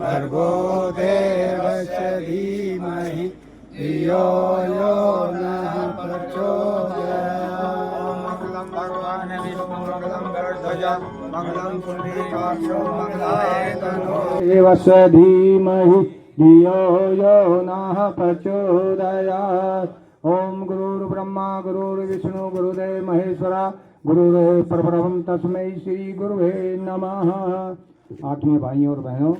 भर्गो देवस्य धीमहि धियो यो नः प्रचोदयात्। मंगलम भगवान विष्णु मंगलम गरुड़ध्वज मंगलम पुंडरीकाक्षो मंगलाय तनो देवस्य धीमहि धियो यो नः प्रचोदयात्। ओम गुरुर्ब्रह्मा गुरुर्विष्णु गुरुदेव महेश्वरा गुरुदेव परब्रह्म तस्मै श्री गुरुवे नमः। आत्मीय भाइयों और बहनों,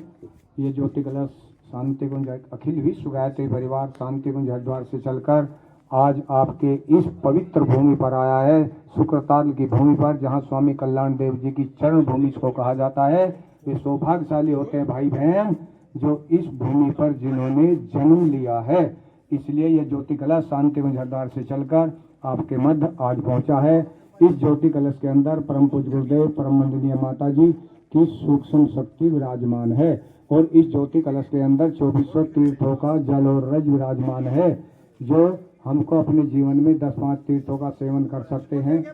ये ज्योति कलश शांति कुंज अखिल विश्व गायत्री परिवार शांति कुंज हरिद्वार से चलकर आज आपके इस पवित्र भूमि पर आया है, शुक्रताल की भूमि पर, जहाँ स्वामी कल्याण देव जी की चरण भूमि को कहा जाता है। वे सौभाग्यशाली होते हैं भाई बहन जो इस भूमि पर जिन्होंने जन्म लिया है। इसलिए यह ज्योति कलश शांति कुंज हरिद्वार से चलकर आपके मध्य आज पहुंचा है। इस ज्योति कलश के अंदर परम पूज्य गुरुदेव परम वंदनीय माता जी की सूक्ष्म शक्ति विराजमान है और इस ज्योति कलश के अंदर 2400 तीर्थों का जल और रज विराजमान है, जो हमको अपने जीवन में 10-5 तीर्थों का सेवन कर सकते हैं,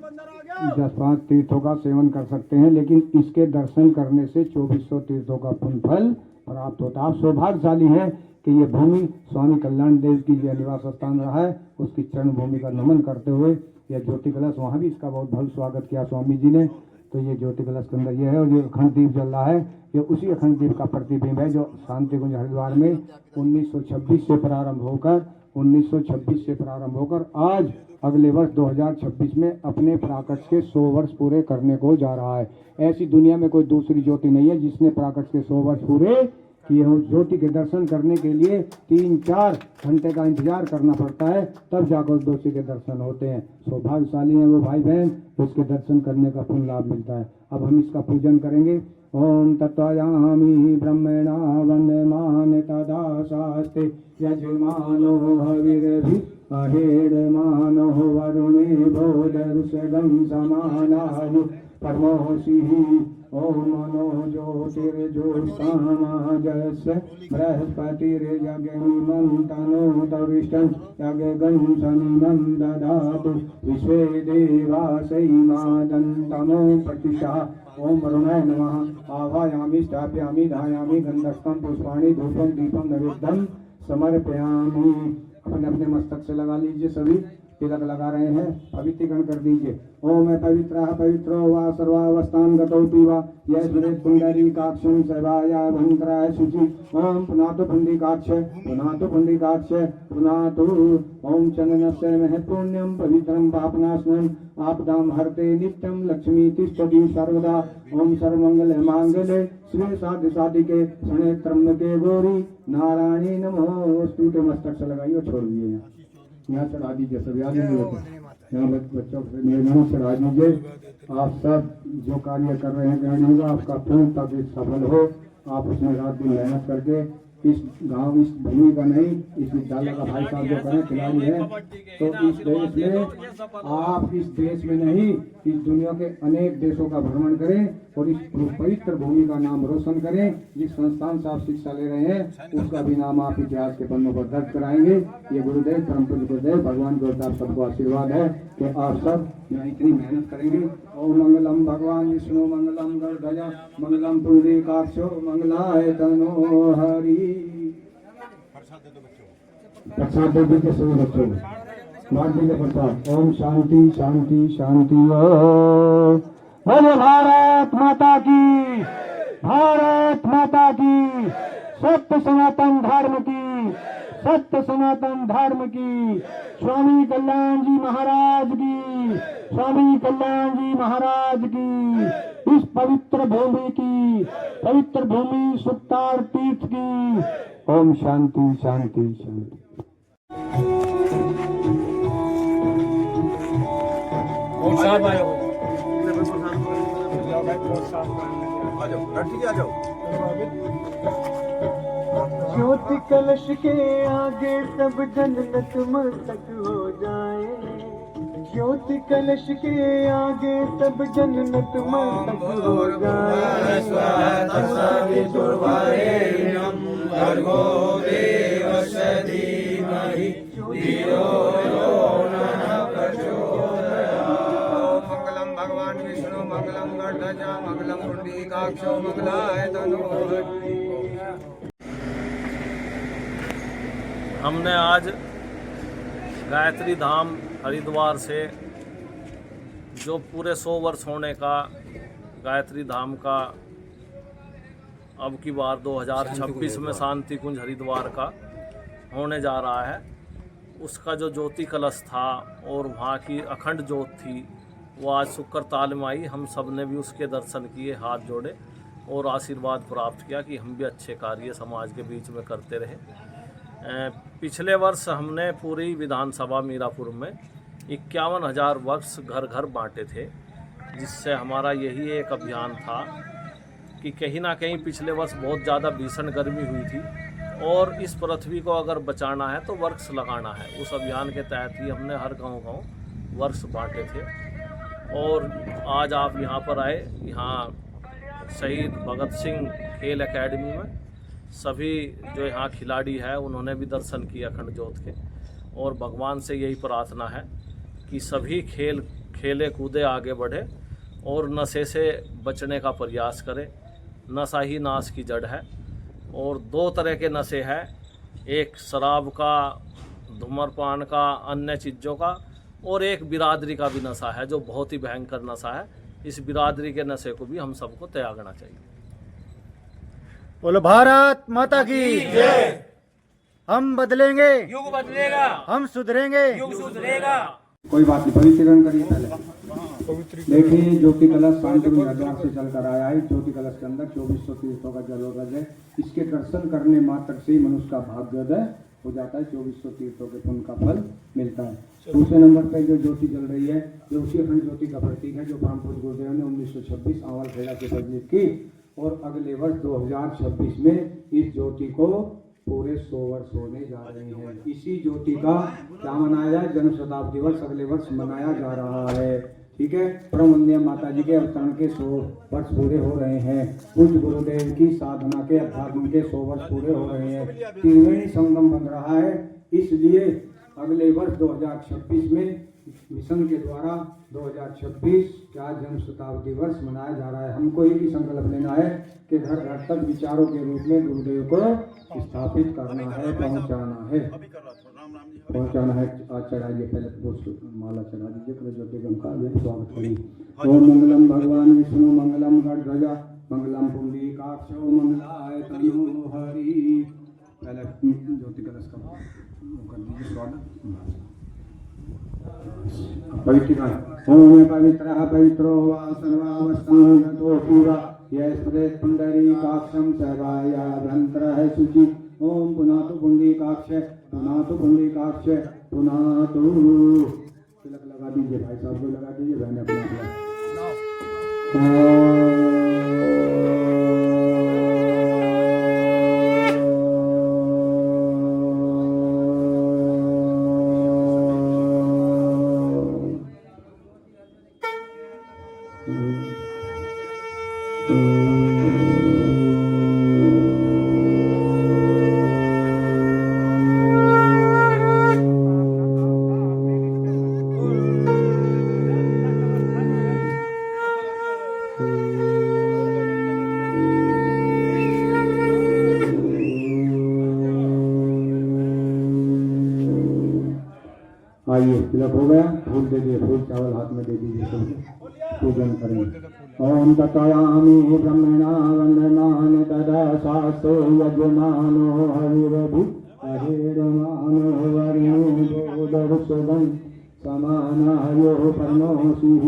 10-5 तीर्थों का सेवन कर सकते हैं, लेकिन इसके दर्शन करने से 2400 तीर्थों का पुण्य फल प्राप्त होता है। आप सौभाग्यशाली हैं कि ये भूमि स्वामी कल्याण देव की जो निवास स्थान रहा है, उसकी चरण भूमि का नमन करते हुए यह ज्योति कलश, वहाँ भी इसका बहुत भव्य स्वागत किया स्वामी जी ने। तो ये ज्योति कलश के अंदर ये है और ये अखंड दीप जल रहा है, ये उसी अखंड दीप का प्रतिबिंब है जो शांति कुंज हरिद्वार में 1926 से प्रारंभ होकर आज अगले वर्ष 2026 में अपने प्राकट्य के 100 वर्ष पूरे करने को जा रहा है। ऐसी दुनिया में कोई दूसरी ज्योति नहीं है जिसने प्राकट्य के 100 वर्ष पूरे किए हों। ज्योति के दर्शन करने के लिए 3-4 घंटे का इंतजार करना पड़ता है, तब जाकर उस ज्योति के दर्शन होते हैं। सौभाग्यशाली हैं वो भाई बहन, उसके दर्शन करने का पुण्य लाभ मिलता है। अब हम इसका पूजन करेंगे। ओम तत्वयामि ब्रह्मणा वन्दमान तदा शास्ते यजमानो हविर्भि अहेडमानो वरुणे बोधरुषगं समानानु परमोषिः। ओम मनो ज्योतिर्ज्योत्सामाजस्य बृहस्पतिर्यज्ञमिमन्तनो दविष्टं यज्ञं शनिनं ददातु विश्वे देवासैमादन्तमो प्रतिष्ठा। ओम वरुणाय नमः। आवायामि स्थापयामि धायामि गन्धस्थं पुष्पाणि धूपं दीपं नैवेद्यं समर्पयामि। अपने अपने मस्तक से लगा लीजिए, सभी तिलक लगा रहे हैं, पवित्रीकरण कर दीजिए। ओम पवित्रः पवित्रो वा सर्वावस्थां गतोऽपि वा यद् पुण्डरीकाक्षं सेवाया भद्राय शुचि। ओम पुनातु पुण्डरीकाक्ष पुनातु पुण्डरीकाक्ष पुनातु। ओम चंदनस्य महत्पुण्यं पवित्रं पापनाशनं आपदां हरते नित्यं लक्ष्मी तिष्ठति सर्वदा। ओम सर्वमंगल मांगल्ये शिवे साधिके शरण्ये त्र्यंबके गौरी नारायणी नमोस्तुते। मस्तक से लगाइए, छोड़ दीजिए। यहाँ चढ़ा दीजिए, सब याद नहीं होते, यहाँ बच्चों से निर्णय चढ़ा दीजिए। आप सब जो कार्य कर रहे हैं गृहणियों का, आपका पूर्णतः सफल हो। आप उसमें रात दिन मेहनत करके इस गांव, इस भूमि का नहीं, इस विद्यालय का भाई साहब जो करें खिलाड़ी है, तो इस देश में, आप इस देश में नहीं, इस दुनिया के अनेक देशों का भ्रमण करें और इस पवित्र भूमि का नाम रोशन करें। जिस संस्थान से आप शिक्षा ले रहे हैं उसका भी नाम आप इतिहास के पन्नों पर दर्ज कराएंगे। ये गुरुदेव परम पूज्य गुरुदेव भगवान की ओर से आप सबको आशीर्वाद है कि आप सब यहाँ इतनी मेहनत करेंगे। ओम मंगलम भगवान विष्णु मंगलम गरुड़ध्वज मंगलम पुंडरीकाक्षो मंगलाय तनो हरि। प्रसाद दे दीजिए सभी बच्चों को, बांट दीजिए प्रसाद। ओम शांति शांति शांति। बोलो भारत माता की, भारत माता की, सत्य सनातन धर्म की, सत्य सनातन धर्म की। स्वामी कल्याण जी महाराज की, स्वामी कल्याण जी महाराज की। इस पवित्र भूमि की, पवित्र भूमि सुखतार तीर्थ की। ओम शांति शांति शांति। ज्योति कलश के आगे सब जन नतमस्तक हो जाए। ज्योति कलश के आगे सब जन नतमस्तक हो जाए। भर्गो देवस्य धीमहि धियो यो नः प्रचोदयात्। मंगलम भगवान विष्णु मंगलम गणध्वज मंगलम पुंडरीकाक्षो मंगलाय तनोहरि। हमने आज गायत्री धाम हरिद्वार से जो पूरे 100 वर्ष होने का गायत्री धाम का अब की बार 2026 में शांति कुंज हरिद्वार का होने जा रहा है, उसका जो ज्योति कलश था और वहाँ की अखंड ज्योत थी वो आज शुक्र ताल में आई। हम सब ने भी उसके दर्शन किए, हाथ जोड़े और आशीर्वाद प्राप्त किया कि हम भी अच्छे कार्य समाज के बीच में करते रहे। पिछले वर्ष हमने पूरी विधानसभा मीरापुर में 51,000 वर्ष घर घर बांटे थे, जिससे हमारा यही एक अभियान था कि कहीं ना कहीं पिछले वर्ष बहुत ज़्यादा भीषण गर्मी हुई थी और इस पृथ्वी को अगर बचाना है तो वृक्ष लगाना है। उस अभियान के तहत ही हमने हर गांव वृक्ष बांटे थे। और आज आप यहाँ पर आए, यहाँ शहीद भगत सिंह खेल एकेडमी में सभी जो यहाँ खिलाड़ी है उन्होंने भी दर्शन किए अखंड ज्योत के। और भगवान से यही प्रार्थना है कि सभी खेले कूदे आगे बढ़े और नशे से बचने का प्रयास करें। नशा ही नाश की जड़ है और 2 तरह के नशे हैं, एक शराब का, धूम्रपान का, अन्य चीज़ों का, और एक बिरादरी का भी नशा है जो बहुत ही भयंकर नशा है। इस बिरादरी के नशे को भी हम सबको त्यागना चाहिए। बोलो भारत माता की जय। हम बदलेंगे, युग बदलेगा, हम सुधरेंगे, युग सुधरेगा। कोई बात नहीं, पवित्रीकरण करिए पहले। देखिए ज्योति कलश शांति कुंज हरिद्वार से चलकर आया है। ज्योति कलश के अंदर 2400 तीर्थों का जल और है। इसके दर्शन करने मात्र से ही मनुष्य का भाग्योदय हो जाता है। 2400 तीर्थों के पुण्य का फल मिलता है। दूसरे नंबर पर जो ज्योति जल रही है जो उसी अखंड ज्योति का प्रतीक है जो परम पूज्य गुरुदेव ने 1926 आंवल खेड़ा से प्रज्वलित की और अगले वर्ष 2026 में इस ज्योति को पूरे 100 वर्ष होने जा रहे हैं। इसी ज्योति का क्या मनाया जाए, जन्म शताब्दी वर्ष अगले वर्ष मनाया जा रहा है। ठीक है, परम वंदनीय माता जी के अवतरण के 100 वर्ष पूरे हो रहे हैं। पूज्य गुरुदेव की साधना के अध्यात्म के 100 वर्ष पूरे हो रहे हैं। त्रिवेणी संगम बन रहा है, इसलिए अगले वर्ष 2026 में मिशन के द्वारा 2026 का जन्म शताब्दी वर्ष मनाया जा रहा है। हमको एक ही संकल्प लेना है कि घर घर तक विचारों के रूप में गुरुदेव को स्थापित करना है, पहुंचाना है। आज चढ़ाइए, पहले माला चढ़ा दीजिए। प्रज्योतिगम का स्वागत करिए। ओम मंगलम भगवान विष्णु मंगलम गणध्वजा मंगलम पुंडरीकाक्षो मंगलाय तनोहरि। पहले ज्योति कलश का कर दीजिए स्वागत। पवित्रीकरण। ओम पवित्रः पवित्रो वा सर्वावस्थानतो पुरा यः स्मरेत् पुंडरीकाक्षं सर्वायाभ्यन्तरः शुचि। ओम पुनातु पुंडरीकाक्ष पुनातु पुंडरीकाक्ष पुनातु। तिलक लगा दीजिए, भाई साहब को लगा दीजिए, बहन अपना आइए, तिलक हो गया, फूल दे दीजिए, फूल चावल हाथ में दे दीजिए, पूजन करें। ओम तत्यामि ब्रह्मणा वंदमान तदा शास्त्रो यजमानो हरिरभि अहिरमानो वरुणो दर्शनं समानायो परमोषिः।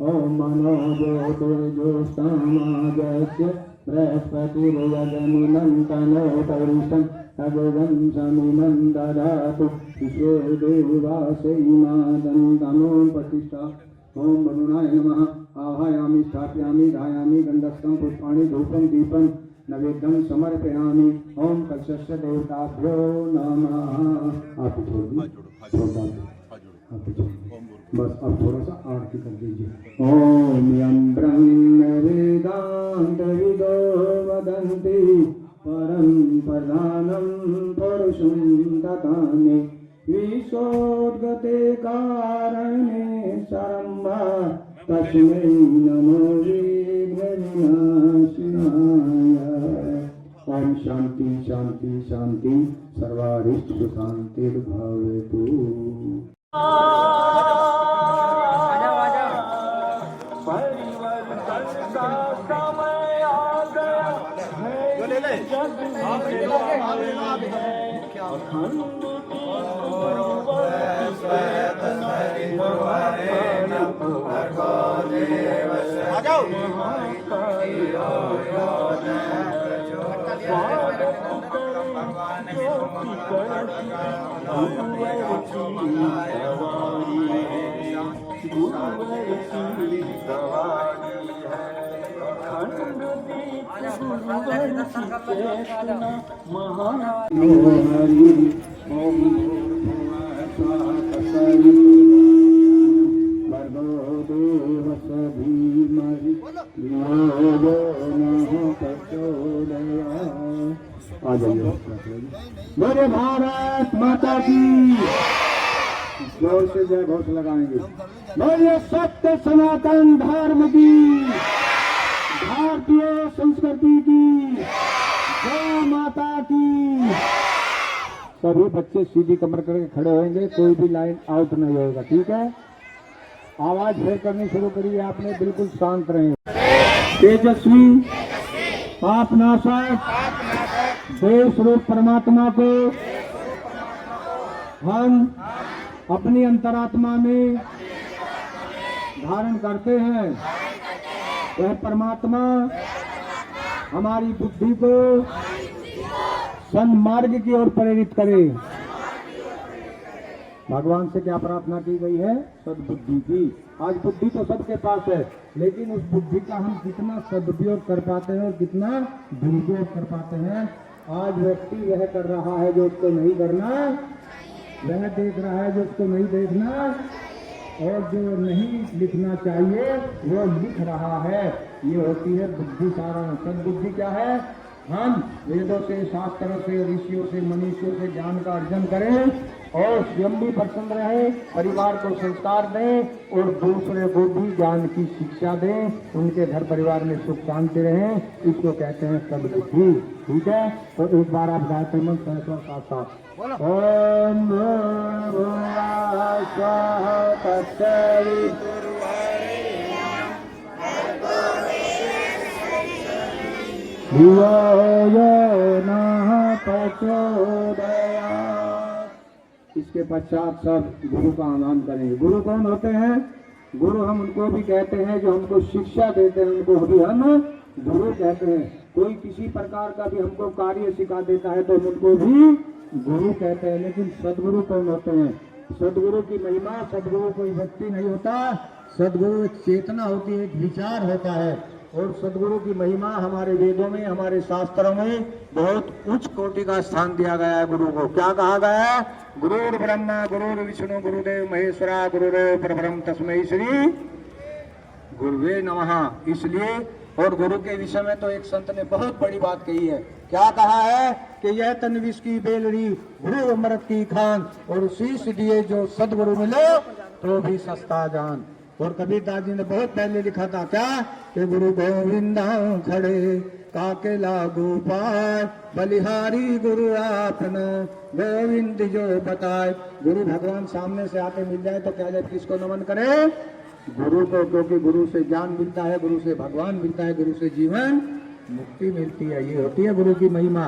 ओम मनो ज्योतिर्ज्योत्स्नामाजस्य बृहस्पतिर्यजमिनं तनोतरिषं अगं समिनं ददातु विश्वे देवासैमादं तनो प्रतिष्ठा। ओम वरुणाय नमः। आवाहयामि स्थापयामि धायामि गंधस्थं पुष्पाणि धूपं दीपं नैवेद्यं समर्पयामि। ओम कलशस्य देवताभ्यो नमः। आप छोड़ दीजिए, बस अब थोड़ा सा आरती कर दीजिए। ओम यं ब्रह्म वेदांत विदो वदन्ति परम प्रधानं पुरुषं ततामि विशोद्गते कारणे शरम्भा तस्मै नमो विघ्नविनाशिनाय। ओम शांति शांति शांति सर्वारिष्ट शांतिर्भवतु। आ जाइए। मेरे भारत माता की जोर से जय घोष लगाएंगे। मेरे सत्य सनातन धर्म की, भारतीय संस्कृति की, जय माता की। सभी बच्चे सीधी कमर करके खड़े होंगे, कोई भी लाइन आउट नहीं होगा, ठीक है। आवाज फिर करनी शुरू करिए आपने, बिल्कुल शांत रहें। तेजस्वी पापनाशक देश रूप परमात्मा को हम अपनी अंतरात्मा में धारण करते हैं। वह परमात्मा हमारी बुद्धि को सन्मार्ग की ओर प्रेरित करे। भगवान से क्या प्रार्थना की गई है? सद्बुद्धि की। आज बुद्धि तो सबके पास है, लेकिन उस बुद्धि का हम कितना सदुपयोग कर पाते हैं और कितना दुरुपयोग कर पाते हैं। आज व्यक्ति वह कर रहा है जो उसको नहीं करना, वह देख रहा है जो उसको नहीं देखना, और जो नहीं लिखना चाहिए वो लिख रहा है। ये होती है बुद्धि सारण। सद्बुद्धि क्या है? हम वेदों से, शास्त्रों से, ऋषियों से, मनीषियों से ज्ञान का अर्जन करें और स्वयं भी प्रसन्न रहे, परिवार को संस्कार दें और दूसरे को भी ज्ञान की शिक्षा दें, उनके घर परिवार में सुख शांति रहे। इसको कहते हैं सद्बुद्धि, ठीक है। तो एक बार आप गायत्री मंत्र सहस्र साथ साथ ओम भूर्भुवः स्वः धियो यो नः प्रचोदयात्। इसके पश्चात सब गुरु का आनंद करेंगे। गुरु कौन होते हैं? गुरु हम उनको भी कहते हैं जो हमको शिक्षा देते हैं, उनको भी हम गुरु कहते हैं। कोई किसी प्रकार का भी हमको कार्य सिखा देता है तो हम उनको भी गुरु कहते हैं। लेकिन सदगुरु कौन होते हैं? सदगुरु की महिमा, सदगुरु कोई व्यक्ति नहीं होता, सदगुरु एक चेतना होती है, एक विचार होता है। और सदगुरु की महिमा हमारे वेदों में, हमारे शास्त्रों में बहुत उच्च कोटि का स्थान दिया गया है। गुरु को क्या कहा गया है? गुरुर् ब्रह्मा गुरुर् विष्णु गुरुदेव महेश्वरा गुरुदेव परब्रह्म तस्मै श्री गुरुवे नमः। इसलिए और गुरु के विषय में तो एक संत ने बहुत बड़ी बात कही है। क्या कहा है कि यह तन विष की बेलड़ी, गुरु अमृत की खान, और शीश दिए जो सदगुरु मिले तो भी सस्ता जान। और कबीरदास जी ने बहुत पहले लिखा था क्या कि गुरु गोविंदा खड़े काके लागू पाए, बलिहारी गुरु आपने गोविंद जो बताए। गुरु भगवान सामने से आके मिल जाए तो क्या जाए, किसको नमन करे? गुरु को, क्योंकि गुरु से ज्ञान मिलता है, गुरु से भगवान मिलता है, गुरु से जीवन मुक्ति मिलती है। ये होती है गुरु की महिमा।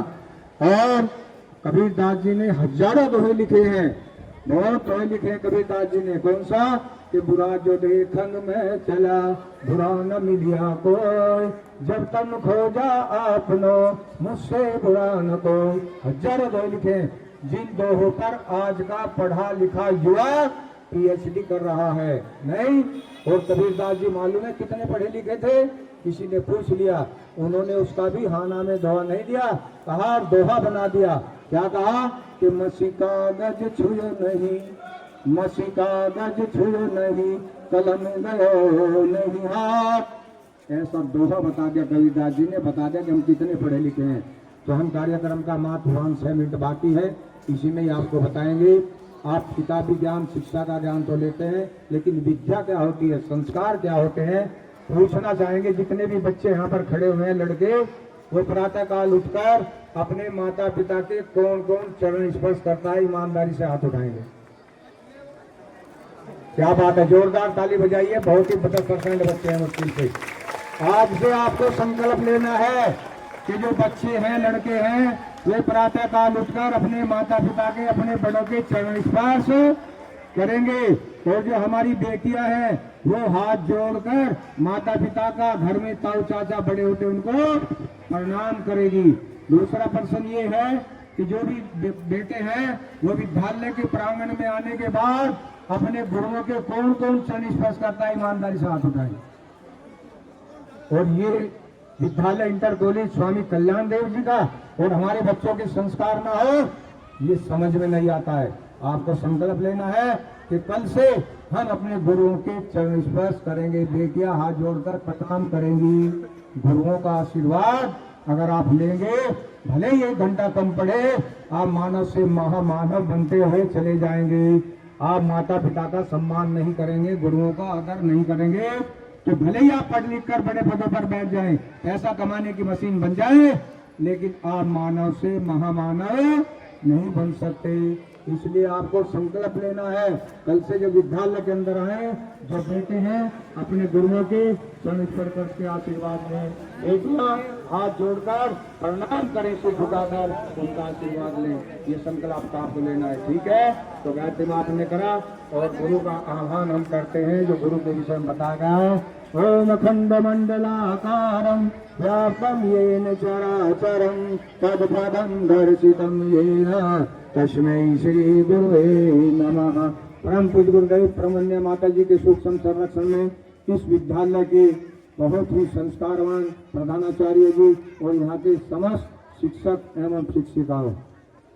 और कबीरदास जी ने हजारों दोहे लिखे हैं, बहुत दोहे लिखे हैं कबीरदास जी ने। कौन सा? कि बुरा जो देखन में चला बुरा न मिलिया कोई, जब तन खोजा आपनो मुझसे बुरा न कोई। हजारों दोहे लिखे। जिन दोहों पर आज का पढ़ा लिखा युवा पीएचडी कर रहा है नहीं। और कबीरदास जी मालूम है कितने पढ़े लिखे थे? किसी ने पूछ लिया, उन्होंने उसका भी हाना में दोहा नहीं दिया, कहा दोहा बना दिया। क्या कहा कि मसी कागज छुयो नहीं, मसी कागज छुयो नहीं, कलम गयो नहीं हाथ। ऐसा दोहा बता दिया कबीरदास जी ने, बता दिया कि हम कितने पढ़े लिखे हैं। तो हम कार्यक्रम का मात्र 5 मिनट बाकी है, इसी में ही आपको बताएंगे आप किताबी ज्ञान शिक्षा का ज्ञान तो लेते हैं, लेकिन विद्या क्या होती है, संस्कार क्या होते हैं, पूछना चाहेंगे। जितने भी बच्चे यहाँ पर खड़े हुए हैं लड़के, वो प्रातः काल उठकर अपने माता पिता के कौन कौन चरण स्पर्श करता है, ईमानदारी से हाथ उठाएंगे। क्या बात है, जोरदार ताली बजाइए। बहुत ही 50% बच्चे हैं मुश्किल से। आज से आपको संकल्प लेना है कि जो बच्चे हैं लड़के हैं वे प्रातः काल उठकर अपने माता पिता के अपने बड़ों के चरण स्पर्श करेंगे। और जो हमारी बेटियां हैं वो हाथ जोड़कर माता पिता का, घर में ताऊ चाचा बड़े होते उनको प्रणाम करेगी। दूसरा प्रश्न ये है कि जो भी बेटे हैं वो विद्यालय के प्रांगण में आने के बाद अपने गुरुओं के कौन कौन चरण स्पर्श करता है, ईमानदारी से हाथ उठाएं। और ये विद्यालय इंटर कॉलेज स्वामी कल्याण देव जी का और हमारे बच्चों के संस्कार ना हो, ये समझ में नहीं आता है। आपको संकल्प लेना है कि कल से हम अपने गुरुओं के चरण स्पर्श करेंगे। बेटियां हाथ जोड़कर प्रणाम करेंगी। गुरुओं का आशीर्वाद अगर आप लेंगे, भले ही 1 घंटा कम पड़े, आप मानव से महामानव बनते हुए चले जाएंगे। आप माता पिता का सम्मान नहीं करेंगे, गुरुओं का आदर नहीं करेंगे, तो भले ही आप पढ़ लिख कर बड़े पदों पर बैठ जाएं, पैसा कमाने की मशीन बन जाए, लेकिन आप मानव से महामानव नहीं बन सकते। इसलिए आपको संकल्प लेना है, कल से जो विद्यालय के अंदर आए, जो बेटे हैं अपने गुरुओं के चरण स्पर्श करके आशीर्वाद लें। बेटियां हाथ जोड़कर प्रणाम करें, से झुकाकर उनका आशीर्वाद लें। ये संकल्प आपको लेना है, ठीक है। तो गायत्री माँ आपने करा और गुरु का आह्वान हम करते हैं, जो गुरु के विषय में बताया गया है। ओम खंड मंडलाकारं व्याप्तं येन चराचरं तत्पदं दर्शितं येन तस्मै श्री गुरुवे नमः। परम पूज्य गुरुदेव प्रमन्य माता जी के सूक्ष्म संरक्षण में इस विद्यालय के बहुत ही संस्कारवान प्रधानाचार्य जी और यहाँ के समस्त शिक्षक एवं शिक्षिकाओं,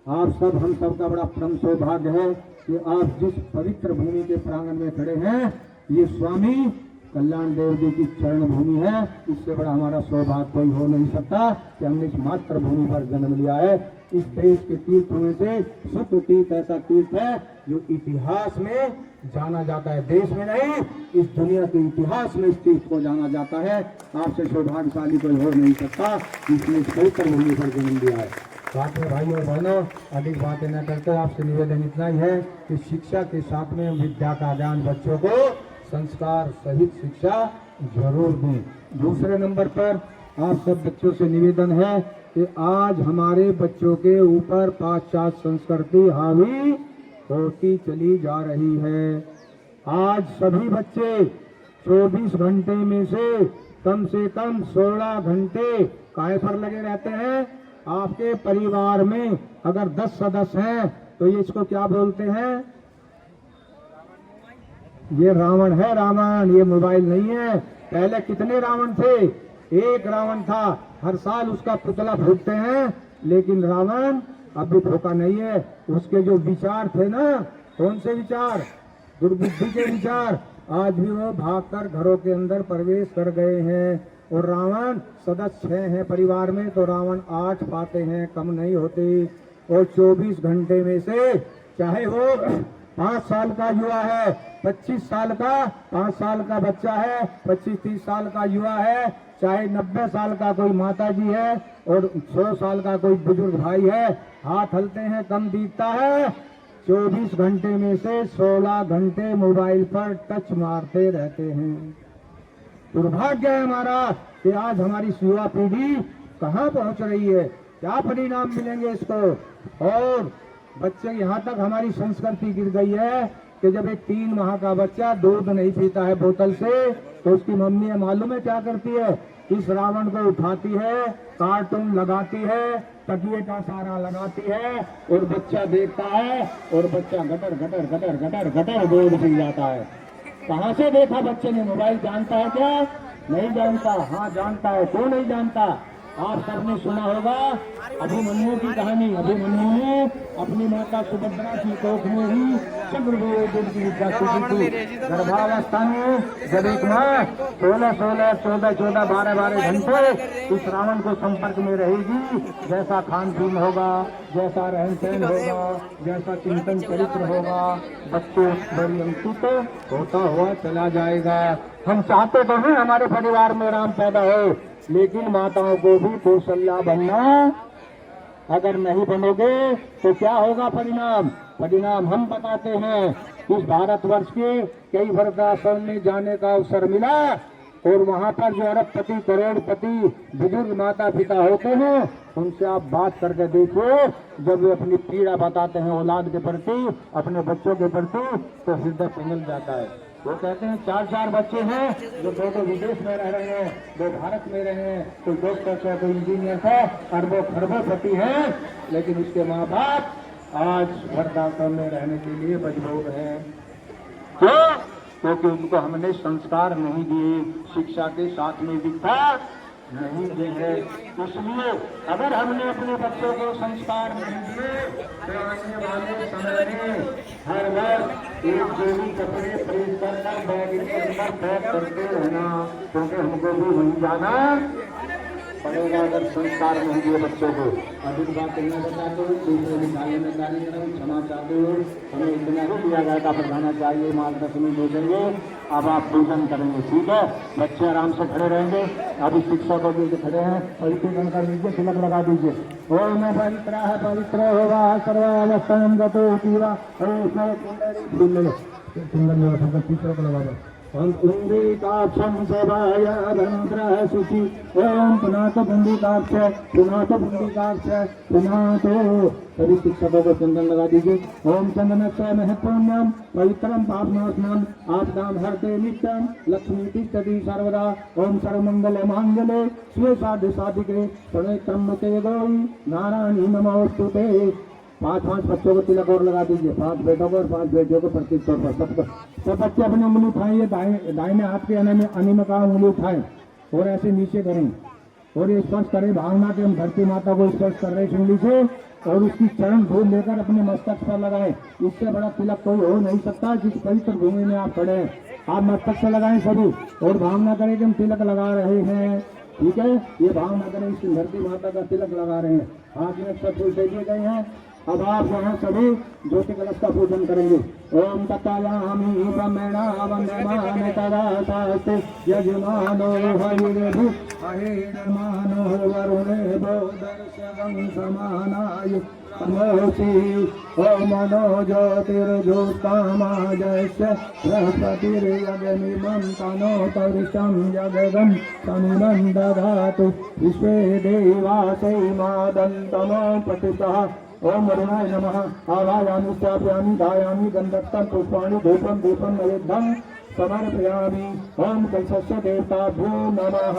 आप सब हम सब का बड़ा परम सौभाग्य है कि आप जिस पवित्र भूमि के प्रांगण में खड़े हैं, ये स्वामी कल्याण देव जी की चरण भूमि है। इससे बड़ा हमारा सौभाग्य कोई हो नहीं सकता कि हमने इस मात्र भूमि पर जन्म लिया है। इस देश के तीर्थों में से शुद्ध तीर्थ ऐसा तीर्थ है जो इतिहास में जाना जाता है, देश में नहीं, इस दुनिया के इतिहास में इस तीर्थ को जाना जाता है। आपसे सौभाग्यशाली कोई हो नहीं सकता, इसने इस पवित्र भूमि पर जन्म लिया है। साथ में भाइयों और बहनों, अधिक बातें न करते आपसे निवेदन इतना ही है कि शिक्षा के साथ में विद्या का ज्ञान, बच्चों को संस्कार सहित शिक्षा जरूर दें। दूसरे नंबर पर आप सब बच्चों से निवेदन है कि आज हमारे बच्चों के ऊपर पाश्चात्य संस्कृति हावी होती चली जा रही है। आज सभी बच्चे 24 घंटे में से कम 16 घंटे काय पर लगे रहते हैं। आपके परिवार में अगर 10 सदस्य हैं तो ये इसको क्या बोलते हैं? ये रावण है, रावण, ये मोबाइल नहीं है। पहले कितने रावण थे? एक रावण था, हर साल उसका पुतला फूटते हैं, लेकिन रावण अब भी धोखा नहीं है। उसके जो विचार थे ना, कौन से विचार? दुर्बुद्धि के विचार, आज भी वो भागकर घरों के अंदर प्रवेश कर गए हैं। और रावण सदस्य 6 हैं परिवार में, तो रावण 8 पाते हैं, कम नहीं होते। और 24 घंटे में से चाहे वो 5 साल का युवा है, 25 साल का, 5 साल का बच्चा है, 25-30 साल का युवा है, चाहे 90 साल का कोई माता जी है और 100 साल का कोई बुजुर्ग भाई है, हाथ हलते हैं, कम दिखता है। 24 घंटे में से 16 घंटे मोबाइल पर टच मारते रहते हैं। दुर्भाग्य है हमारा कि आज हमारी युवा पीढ़ी कहाँ पहुँच रही है, क्या परिणाम मिलेंगे इसको। और बच्चे, यहाँ तक हमारी संस्कृति गिर गई है कि जब एक 3 माह का बच्चा दूध नहीं पीता है बोतल से, तो उसकी मम्मी मालूम है क्या करती है? इस रावण को उठाती है, कार्टून लगाती है, तकिए का सहारा लगाती है और बच्चा देखता है और बच्चा gutter gutter gutter gutter gutter दूध पी जाता है। कहाँ से देखा बच्चे ने? मोबाइल जानता है क्या? नहीं जानता। हाँ जानता है। क्यों नहीं जानता? आप सबने सुना होगा अभिमन्यु की कहानी। अभिमन्यु ने अपनी माता सुभद्रा की कोख में ही चंद्रदेव की उपस्थिति थी। गर्भावस्था में जब एक माँ 16, 14, 12 घंटे इस रावण को संपर्क में रहेगी, जैसा खान पीन होगा, जैसा रहन सहन होगा, जैसा चिंतन चरित्र होगा, बच्चे बड़ी अंकित होता हुआ चला जाएगा। हम चाहते तो हैं हमारे परिवार में राम पैदा हो, लेकिन माताओं को भी कौशल्या बनना, अगर नहीं बनोगे तो क्या होगा परिणाम? परिणाम हम बताते हैं। इस भारतवर्ष के कई वृद्धाश्रम में जाने का अवसर मिला और वहाँ पर जो अरबपति करोड़पति बुजुर्ग माता पिता होते हैं, उनसे आप बात करके देखिए, जब वे अपनी पीड़ा बताते हैं औलाद के प्रति, अपने बच्चों के प्रति, तो हृदय पिघल जाता है। वो कहते हैं 4 बच्चे हैं, जो 2 विदेश में रह रहे हैं, 2 भारत में रहे हैं, कोई डॉक्टर है, कोई इंजीनियर है, अरबों खरबोपति हैं, लेकिन उसके माँ बाप आज वृद्धाश्रम में रहने के लिए मजबूर हैं। क्यों? क्योंकि उनको हमने संस्कार नहीं दिए, शिक्षा के साथ में दीक्षा नहीं दी है। इसलिए अगर हमने अपने बच्चों को संस्कार नहीं दिए तो आने वाले समय में हर वक्त एक जोड़ी कपड़े प्रेस कर बैग के अंदर पैक करते रहना, क्योंकि हमको भी वहीं जाना पड़ेगा अगर संस्कार नहीं दिए बच्चों को। अधिक बात कहना चाहते हो, दूसरे विद्यालय में कार्य करें, क्षमा चाहते हो, हमें इतना ही दिया जाएगा, बढ़ाना चाहिए, मार्गदर्शन दे देंगे, अब आप पूजन करेंगे, ठीक है? बच्चे आराम से खड़े रहेंगे। अभी शिक्षक और जो खड़े हैं वही पूजन कर लीजिए, तिलक लगा दीजिए। ओम पवित्र होगा सर्वावस्थान गतो पीवा तीसरा को लगा दो। पुंडरीकाक्षं सभाय भद्रः शुचि ओम पुनातो पुंडरीकाक्ष पुनातो पुंडरीकाक्ष पुनातो। सभी शिक्षकों को चंदन लगा दीजिए। ओम चंदनस्य महत्पुण्यम पवित्रम पापनाशनम आपदाम हरते नित्यम लक्ष्मी तिष्ठति सर्वदा। ओम सर्वमंगल मांगल्ये शिवे साधु साधिके प्रणय त्र्यंबके गौरी नारायणी नमोस्तुते। 5 बच्चों को तिलक और लगा दीजिए, 5 बेटों को और 5 बेटियों को प्रतीक तौर पर सबको। सब बच्चे अपनी उंगली उठाएंगे, दाहिने हाथ के अनिमिका उंगली उठाएं और ऐसे नीचे करें और ये स्पर्श करें। भावना के हम धरती माता को स्पर्श कर रहे हैं उंगली से और उसकी चरण धूल लेकर अपने मस्तक पर लगाएं। इससे बड़ा तिलक कोई हो नहीं सकता। जिस पवित्र भूमि में आप खड़े हैं, आप मस्तक से लगाएं सभी और भावना करें कि हम तिलक लगा रहे हैं, ठीक है? ये भावना करें इस धरती माता का तिलक लगा रहे हैं। हाथ में सब फूल दे दिए गए हैं। अब आप यहाँ सभी ज्योति कलश का पूजन करेंगे। ओम तत्तायामि ब्रह्मणा वन्दमान तदा शास्ते यजमानो हरिर्भु अहिर्मानो वरुणे बोधर्शवं समानाय नमोसि। ओम मनो ज्योतिर्ज्योत्कामाजस्य बृहस्पतिर्यजनिमं तनोतरिषं जगदं तनुनं ददातु विश्वे देवासै मादन्तनो प्रतिष्ठः। ओम वरुणाय नमः। आवायामि स्थापयामि धायामि गन्धक्तं पुष्पाणि धूपं दीपं नैवेद्यं समर्पयामि। ओम कलशस्य देवताभ्यो नमः।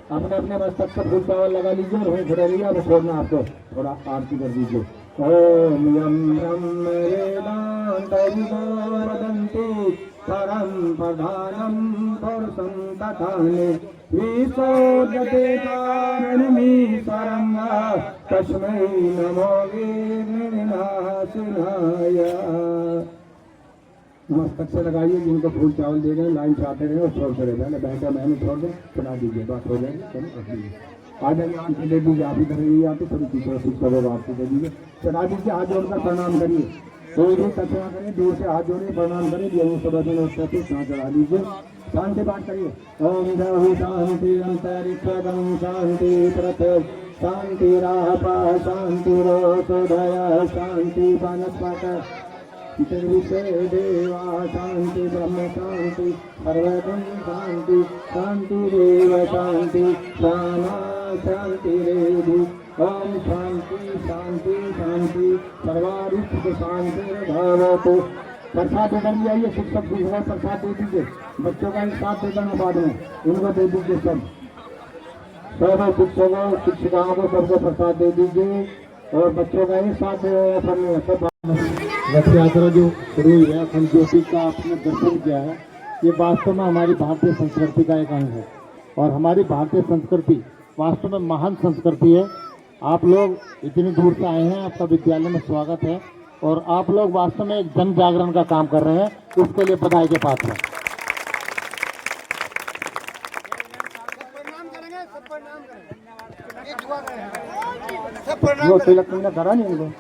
अपने अपने मस्तक पर फूल चावल लगा लीजिए और वहीं खड़े रहिए। अब छोड़ना आपको, थोड़ा आरती कर दीजिए। ओम यं ब्रह्म वेदान्तविदो वदन्ति परं प्रधानं पुरुषं तथान्ये विशोधते कारणमीश्वरं तस्मै नमो विघ्नविनाशिनाय। मस्तक से लगाइए, जिनको फूल चावल दे रहे हैं लाइन से आते रहे और छोड़ते रहे। पहले बैठे मैंने छोड़ दो, सुना दीजिए, बात हो जाएगी। आ जाइए, आरती दे दीजिए। आप इधर रहिए, आते थोड़ी पीछे शिक्षकों को आरती दे दीजिए, चढ़ा दीजिए। हाथ जोड़कर प्रणाम करिए, कोई भी तर्जमा करें, दूर से हाथ जोड़िए, प्रणाम करें। ये सब चढ़ा दीजिए, शांति पाठ करिए। ओम द्रवि शांति अंतरिक्षं शांति पृथ्वी शांतिरापः शांतिरोषधयः शांति वनस्पतयः विश्वे देवा शांति ब्रह्म शांति सर्वगं शांति शांतिरेव शांति शामा शांतिरेधि। ओम शांति शांति शांति सर्वारिष्ट शांतिर्भवतु। प्रसाद देकर भी आइए, शिक्षक दूसरा प्रसाद दे दीजिए। बच्चों का एक साथ दे देना बाद में, उनको दे दीजिए। सब शिक्षकों शिक्षिकाओं को सबको प्रसाद दे दीजिए और बच्चों का एक साथ सब। रथ यात्रा जो शुरू हुई है, अखंड ज्योति का आपने दर्शन किया है, ये वास्तव में हमारी भारतीय संस्कृति का एक अंग है। और हमारी भारतीय संस्कृति वास्तव में महान संस्कृति है। आप लोग इतनी दूर से आए हैं, आपका विद्यालय में स्वागत है और आप लोग वास्तव में एक जन जागरण का काम कर रहे हैं, इसके लिए बधाई के पात्र हैं। वो तिलक तुमने करा नहीं उनको?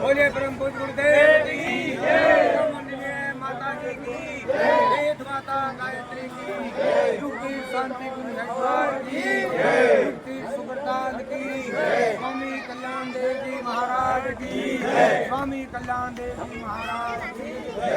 बोले परम पूज्य गुरुदेव की जय, माननीय माता जी की जय, वेद माता गायत्री की जय, युग की शांति गुरु भगवान की जय, युग की सुप्रदान की जय, स्वामी कल्याण देव जी महाराज की जय, स्वामी कल्याण देव जी महाराज की जय।